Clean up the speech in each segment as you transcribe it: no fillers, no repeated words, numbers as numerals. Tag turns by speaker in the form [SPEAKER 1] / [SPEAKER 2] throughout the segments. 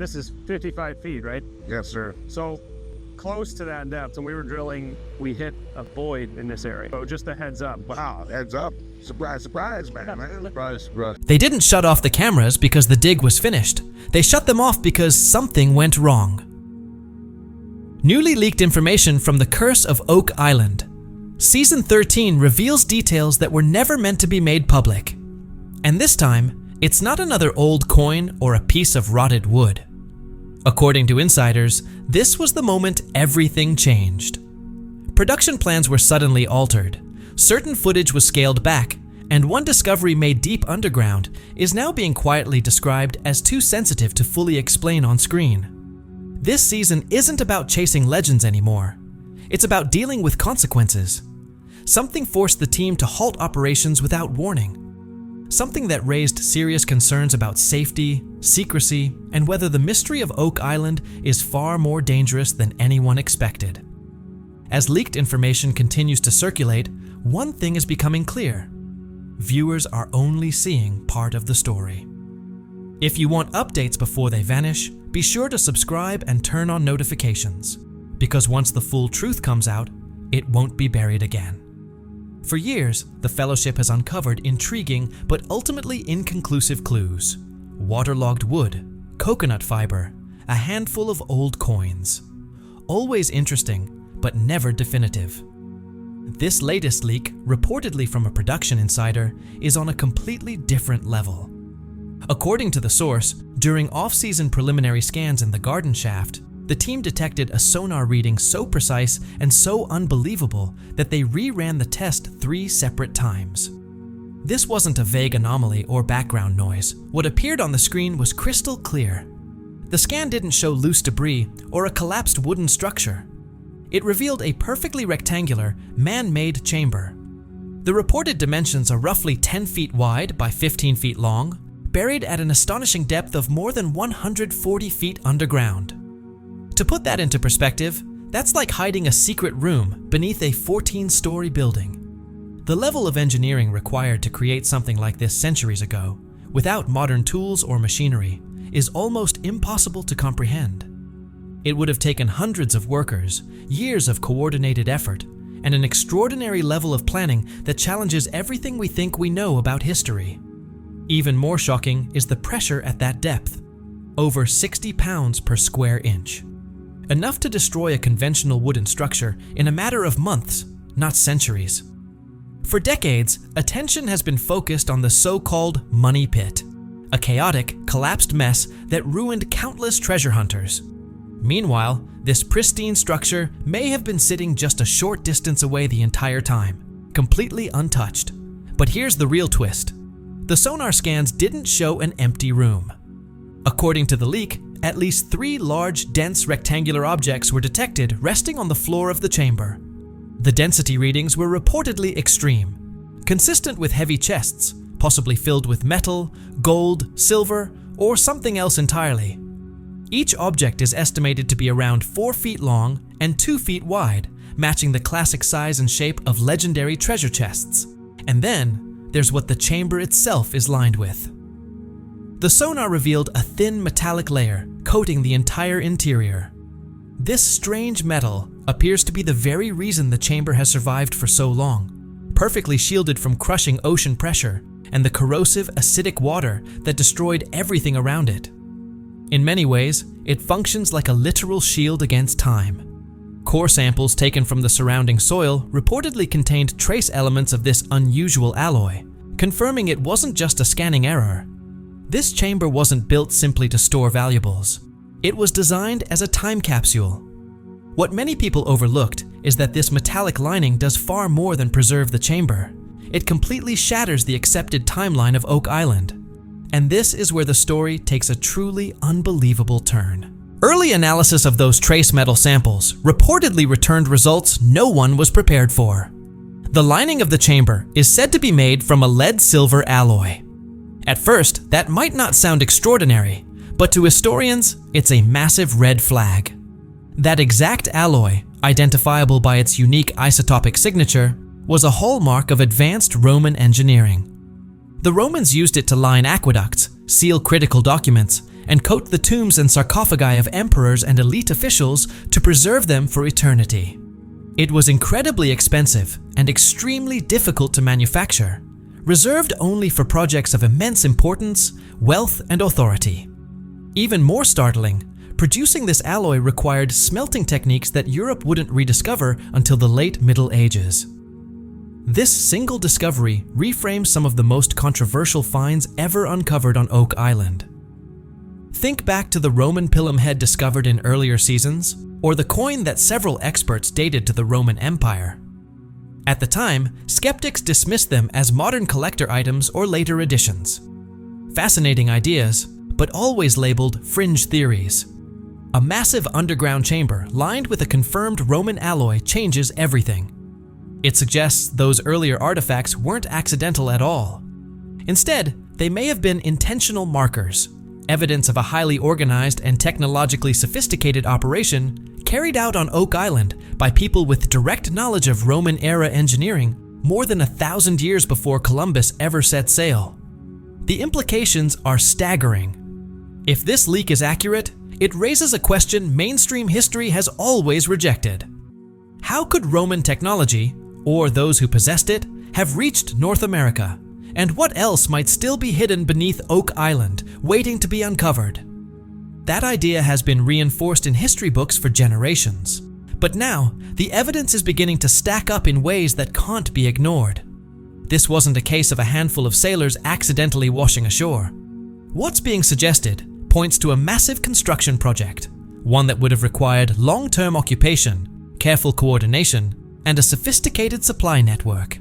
[SPEAKER 1] This is 55 feet, right?
[SPEAKER 2] Yes, sir.
[SPEAKER 1] So close to that depth, and we were drilling, we hit a void in this area. So just a heads up.
[SPEAKER 2] Wow, heads up. Surprise, surprise, man. Surprise, surprise.
[SPEAKER 3] They didn't shut off the cameras because the dig was finished. They shut them off because something went wrong. Newly leaked information from The Curse of Oak Island. Season 13 reveals details that were never meant to be made public. And this time, it's not another old coin or a piece of rotted wood. According to insiders, this was the moment everything changed. Production plans were suddenly altered. Certain footage was scaled back, and one discovery made deep underground is now being quietly described as too sensitive to fully explain on screen. This season isn't about chasing legends anymore. It's about dealing with consequences. Something forced the team to halt operations without warning. Something that raised serious concerns about safety, secrecy, and whether the mystery of Oak Island is far more dangerous than anyone expected. As leaked information continues to circulate, one thing is becoming clear. Viewers are only seeing part of the story. If you want updates before they vanish, be sure to subscribe and turn on notifications, because once the full truth comes out, it won't be buried again. For years, the Fellowship has uncovered intriguing but ultimately inconclusive clues. Waterlogged wood, coconut fiber, a handful of old coins. Always interesting, but never definitive. This latest leak, reportedly from a production insider, is on a completely different level. According to the source, during off-season preliminary scans in the garden shaft, the team detected a sonar reading so precise and so unbelievable that they re-ran the test 3 separate times. This wasn't a vague anomaly or background noise. What appeared on the screen was crystal clear. The scan didn't show loose debris or a collapsed wooden structure. It revealed a perfectly rectangular, man-made chamber. The reported dimensions are roughly 10 feet wide by 15 feet long, buried at an astonishing depth of more than 140 feet underground. To put that into perspective, that's like hiding a secret room beneath a 14-story building. The level of engineering required to create something like this centuries ago, without modern tools or machinery, is almost impossible to comprehend. It would have taken hundreds of workers, years of coordinated effort, and an extraordinary level of planning that challenges everything we think we know about history. Even more shocking is the pressure at that depth. Over 60 pounds per square inch. Enough to destroy a conventional wooden structure in a matter of months, not centuries. For decades, attention has been focused on the so-called Money Pit, a chaotic, collapsed mess that ruined countless treasure hunters. Meanwhile, this pristine structure may have been sitting just a short distance away the entire time, completely untouched. But here's the real twist. The sonar scans didn't show an empty room. According to the leak, at least 3 large, dense rectangular objects were detected resting on the floor of the chamber. The density readings were reportedly extreme, consistent with heavy chests, possibly filled with metal, gold, silver, or something else entirely. Each object is estimated to be around 4 feet long and 2 feet wide, matching the classic size and shape of legendary treasure chests. And then, there's what the chamber itself is lined with. The sonar revealed a thin metallic layer coating the entire interior. This strange metal appears to be the very reason the chamber has survived for so long, perfectly shielded from crushing ocean pressure and the corrosive acidic water that destroyed everything around it. In many ways, it functions like a literal shield against time. Core samples taken from the surrounding soil reportedly contained trace elements of this unusual alloy, confirming it wasn't just a scanning error. This chamber wasn't built simply to store valuables. It was designed as a time capsule. What many people overlooked is that this metallic lining does far more than preserve the chamber. It completely shatters the accepted timeline of Oak Island. And this is where the story takes a truly unbelievable turn. Early analysis of those trace metal samples reportedly returned results no one was prepared for. The lining of the chamber is said to be made from a lead-silver alloy. At first, that might not sound extraordinary, but to historians, it's a massive red flag. That exact alloy, identifiable by its unique isotopic signature, was a hallmark of advanced Roman engineering. The Romans used it to line aqueducts, seal critical documents, and coat the tombs and sarcophagi of emperors and elite officials to preserve them for eternity. It was incredibly expensive and extremely difficult to manufacture, reserved only for projects of immense importance, wealth, and authority. Even more startling, producing this alloy required smelting techniques that Europe wouldn't rediscover until the late Middle Ages. This single discovery reframes some of the most controversial finds ever uncovered on Oak Island. Think back to the Roman pilum head discovered in earlier seasons, or the coin that several experts dated to the Roman Empire. At the time, skeptics dismissed them as modern collector items or later additions. Fascinating ideas, but always labeled fringe theories. A massive underground chamber lined with a confirmed Roman alloy changes everything. It suggests those earlier artifacts weren't accidental at all. Instead, they may have been intentional markers, evidence of a highly organized and technologically sophisticated operation carried out on Oak Island by people with direct knowledge of Roman-era engineering more than 1,000 years before Columbus ever set sail. The implications are staggering. If this leak is accurate, it raises a question mainstream history has always rejected. How could Roman technology, or those who possessed it, have reached North America? And what else might still be hidden beneath Oak Island, waiting to be uncovered? That idea has been reinforced in history books for generations. But now, the evidence is beginning to stack up in ways that can't be ignored. This wasn't a case of a handful of sailors accidentally washing ashore. What's being suggested points to a massive construction project, one that would have required long-term occupation, careful coordination, and a sophisticated supply network.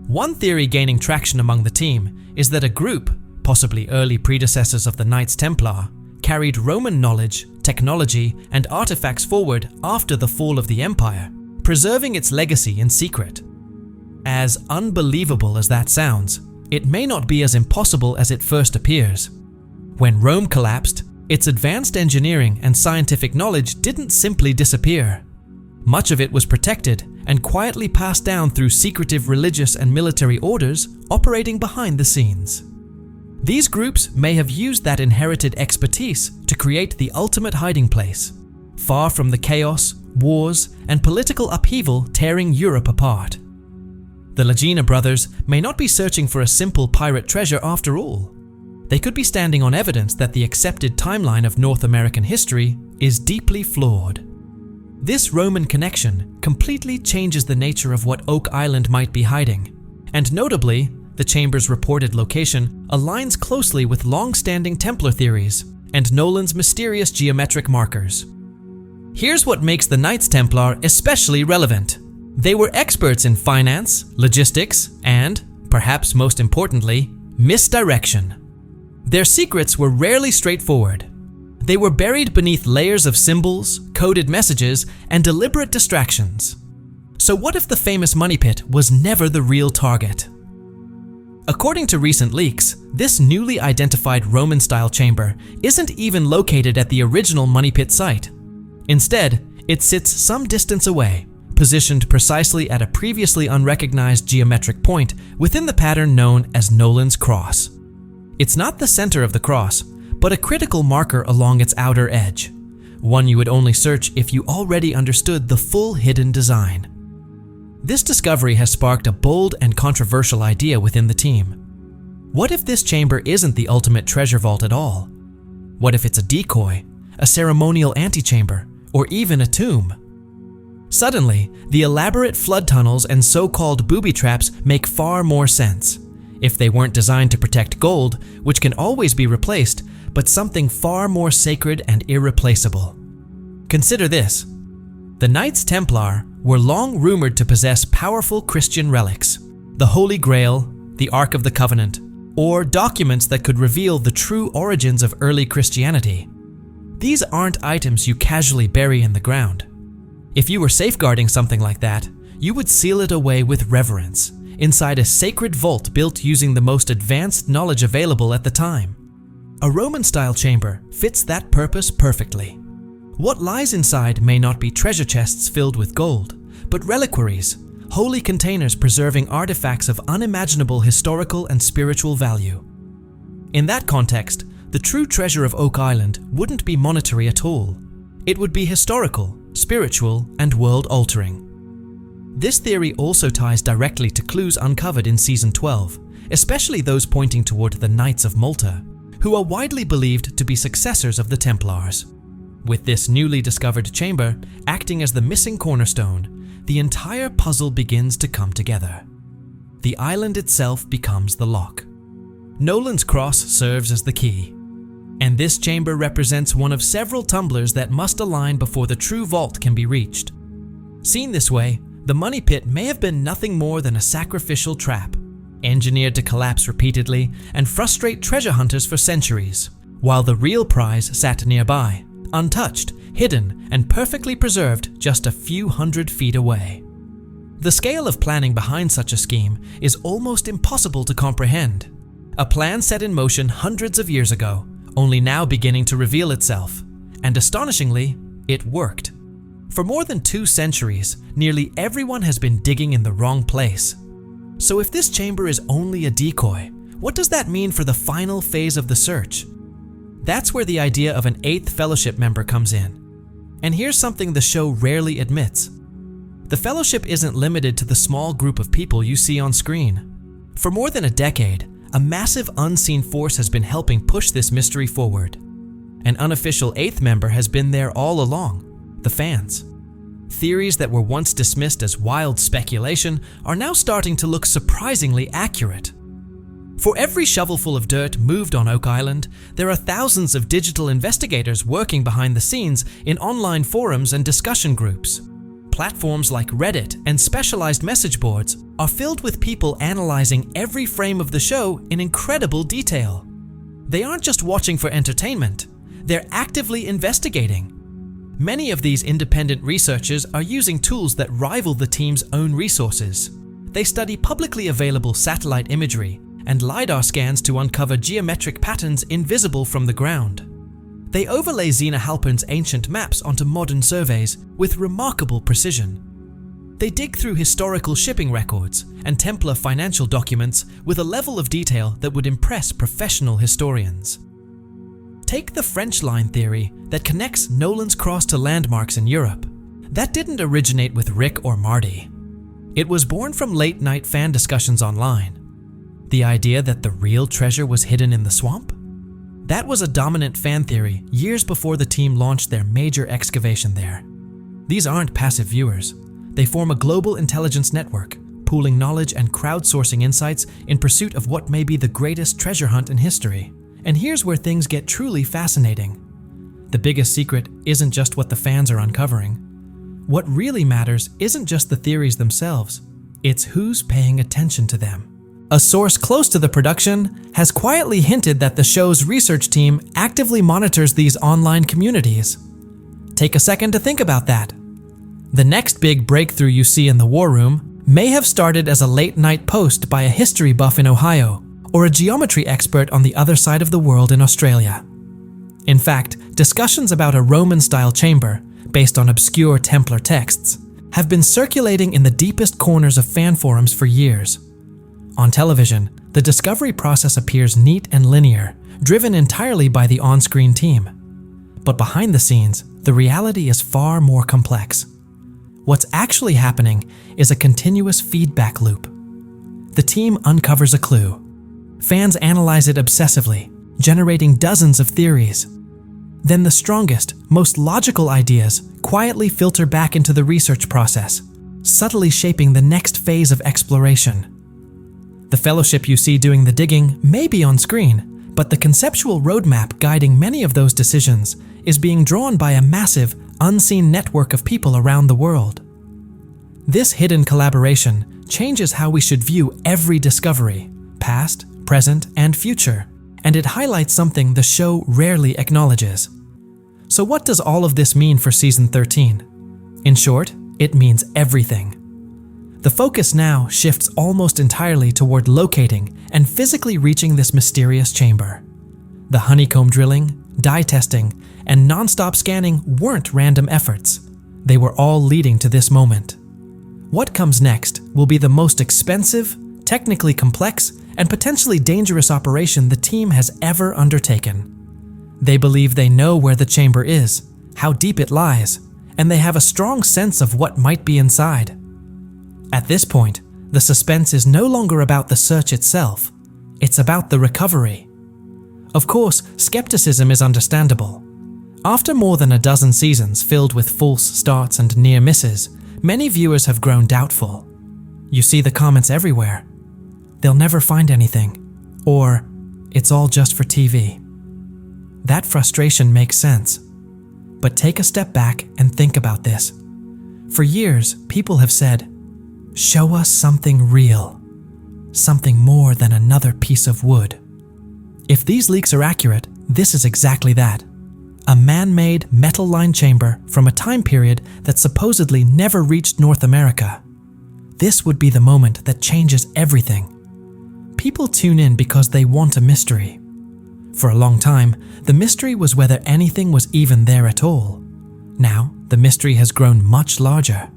[SPEAKER 3] One theory gaining traction among the team is that a group, possibly early predecessors of the Knights Templar, carried Roman knowledge, technology, and artifacts forward after the fall of the Empire, preserving its legacy in secret. As unbelievable as that sounds, it may not be as impossible as it first appears. When Rome collapsed, its advanced engineering and scientific knowledge didn't simply disappear. Much of it was protected and quietly passed down through secretive religious and military orders operating behind the scenes. These groups may have used that inherited expertise to create the ultimate hiding place, far from the chaos, wars, and political upheaval tearing Europe apart. The Lagina brothers may not be searching for a simple pirate treasure after all. They could be standing on evidence that the accepted timeline of North American history is deeply flawed. This Roman connection completely changes the nature of what Oak Island might be hiding, and notably, the chamber's reported location aligns closely with long-standing Templar theories and Nolan's mysterious geometric markers. Here's what makes the Knights Templar especially relevant. They were experts in finance, logistics, and, perhaps most importantly, misdirection. Their secrets were rarely straightforward. They were buried beneath layers of symbols, coded messages, and deliberate distractions. So what if the famous money pit was never the real target? According to recent leaks, this newly identified Roman-style chamber isn't even located at the original money pit site. Instead, it sits some distance away, positioned precisely at a previously unrecognized geometric point within the pattern known as Nolan's cross. It's not the center of the cross, but a critical marker along its outer edge, one you would only search if you already understood the full hidden design. This discovery has sparked a bold and controversial idea within the team. What if this chamber isn't the ultimate treasure vault at all? What if it's a decoy, a ceremonial antechamber, or even a tomb? Suddenly, the elaborate flood tunnels and so-called booby traps make far more sense. If they weren't designed to protect gold, which can always be replaced, but something far more sacred and irreplaceable. Consider this. The Knights Templar were long rumored to possess powerful Christian relics, the Holy Grail, the Ark of the Covenant, or documents that could reveal the true origins of early Christianity. These aren't items you casually bury in the ground. If you were safeguarding something like that, you would seal it away with reverence, inside a sacred vault built using the most advanced knowledge available at the time. A Roman-style chamber fits that purpose perfectly. What lies inside may not be treasure chests filled with gold, but reliquaries, holy containers preserving artifacts of unimaginable historical and spiritual value. In that context, the true treasure of Oak Island wouldn't be monetary at all. It would be historical, spiritual, and world-altering. This theory also ties directly to clues uncovered in Season 12, especially those pointing toward the Knights of Malta, who are widely believed to be successors of the Templars. With this newly discovered chamber acting as the missing cornerstone, the entire puzzle begins to come together. The island itself becomes the lock. Nolan's cross serves as the key, and this chamber represents one of several tumblers that must align before the true vault can be reached. Seen this way, the money pit may have been nothing more than a sacrificial trap, engineered to collapse repeatedly and frustrate treasure hunters for centuries, while the real prize sat nearby, untouched, hidden, and perfectly preserved just a few hundred feet away. The scale of planning behind such a scheme is almost impossible to comprehend. A plan set in motion hundreds of years ago, only now beginning to reveal itself, and astonishingly, it worked. For more than 2 centuries, nearly everyone has been digging in the wrong place. So if this chamber is only a decoy, what does that mean for the final phase of the search? That's where the idea of an 8th Fellowship member comes in. And here's something the show rarely admits. The Fellowship isn't limited to the small group of people you see on screen. For more than a decade, a massive unseen force has been helping push this mystery forward. An unofficial 8th member has been there all along, the fans. Theories that were once dismissed as wild speculation are now starting to look surprisingly accurate. For every shovelful of dirt moved on Oak Island, there are thousands of digital investigators working behind the scenes in online forums and discussion groups. Platforms like Reddit and specialized message boards are filled with people analyzing every frame of the show in incredible detail. They aren't just watching for entertainment, they're actively investigating. Many of these independent researchers are using tools that rival the team's own resources. They study publicly available satellite imagery and LiDAR scans to uncover geometric patterns invisible from the ground. They overlay Zena Halpern's ancient maps onto modern surveys with remarkable precision. They dig through historical shipping records and Templar financial documents with a level of detail that would impress professional historians. Take the French line theory that connects Nolan's cross to landmarks in Europe. That didn't originate with Rick or Marty. It was born from late-night fan discussions online. The idea that the real treasure was hidden in the swamp? That was a dominant fan theory years before the team launched their major excavation there. These aren't passive viewers. They form a global intelligence network, pooling knowledge and crowdsourcing insights in pursuit of what may be the greatest treasure hunt in history. And here's where things get truly fascinating. The biggest secret isn't just what the fans are uncovering. What really matters isn't just the theories themselves, it's who's paying attention to them. A source close to the production has quietly hinted that the show's research team actively monitors these online communities. Take a second to think about that. The next big breakthrough you see in the War Room may have started as a late-night post by a history buff in Ohio, or a geometry expert on the other side of the world in Australia. In fact, discussions about a Roman-style chamber, based on obscure Templar texts, have been circulating in the deepest corners of fan forums for years. On television, the discovery process appears neat and linear, driven entirely by the on-screen team. But behind the scenes, the reality is far more complex. What's actually happening is a continuous feedback loop. The team uncovers a clue. Fans analyze it obsessively, generating dozens of theories. Then the strongest, most logical ideas quietly filter back into the research process, subtly shaping the next phase of exploration. The Fellowship you see doing the digging may be on screen, but the conceptual roadmap guiding many of those decisions is being drawn by a massive, unseen network of people around the world. This hidden collaboration changes how we should view every discovery, past, present, and future, and it highlights something the show rarely acknowledges. So what does all of this mean for Season 13? In short, it means everything. The focus now shifts almost entirely toward locating and physically reaching this mysterious chamber. The honeycomb drilling, dye testing, and non-stop scanning weren't random efforts. They were all leading to this moment. What comes next will be the most expensive, technically complex, and potentially dangerous operation the team has ever undertaken. They believe they know where the chamber is, how deep it lies, and they have a strong sense of what might be inside. At this point, the suspense is no longer about the search itself, it's about the recovery. Of course, skepticism is understandable. After more than a dozen seasons filled with false starts and near misses, many viewers have grown doubtful. You see the comments everywhere. They'll never find anything, or it's all just for TV. That frustration makes sense. But take a step back and think about this. For years, people have said, "Show us something real, something more than another piece of wood." If these leaks are accurate, this is exactly that. A man-made, metal-lined chamber from a time period that supposedly never reached North America. This would be the moment that changes everything. People tune in because they want a mystery. For a long time, the mystery was whether anything was even there at all. Now, the mystery has grown much larger.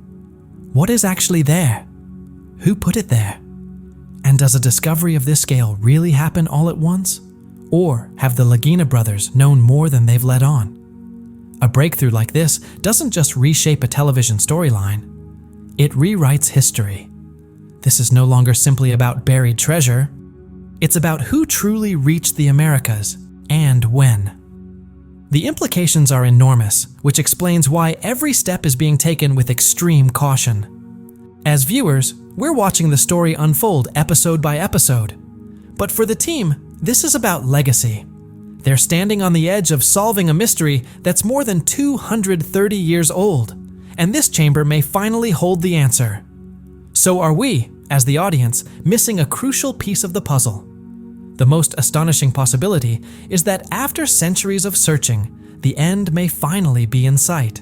[SPEAKER 3] What is actually there? Who put it there? And does a discovery of this scale really happen all at once? Or have the Lagina brothers known more than they've let on? A breakthrough like this doesn't just reshape a television storyline. It rewrites history. This is no longer simply about buried treasure. It's about who truly reached the Americas and when. The implications are enormous, which explains why every step is being taken with extreme caution. As viewers, we're watching the story unfold episode by episode. But for the team, this is about legacy. They're standing on the edge of solving a mystery that's more than 230 years old, and this chamber may finally hold the answer. So are we, as the audience, missing a crucial piece of the puzzle. The most astonishing possibility is that after centuries of searching, the end may finally be in sight.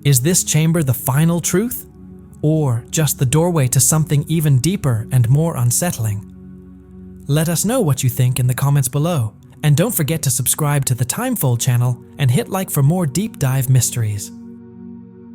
[SPEAKER 3] Is this chamber the final truth? Or just the doorway to something even deeper and more unsettling? Let us know what you think in the comments below, and don't forget to subscribe to the Timefold channel and hit like for more deep dive mysteries.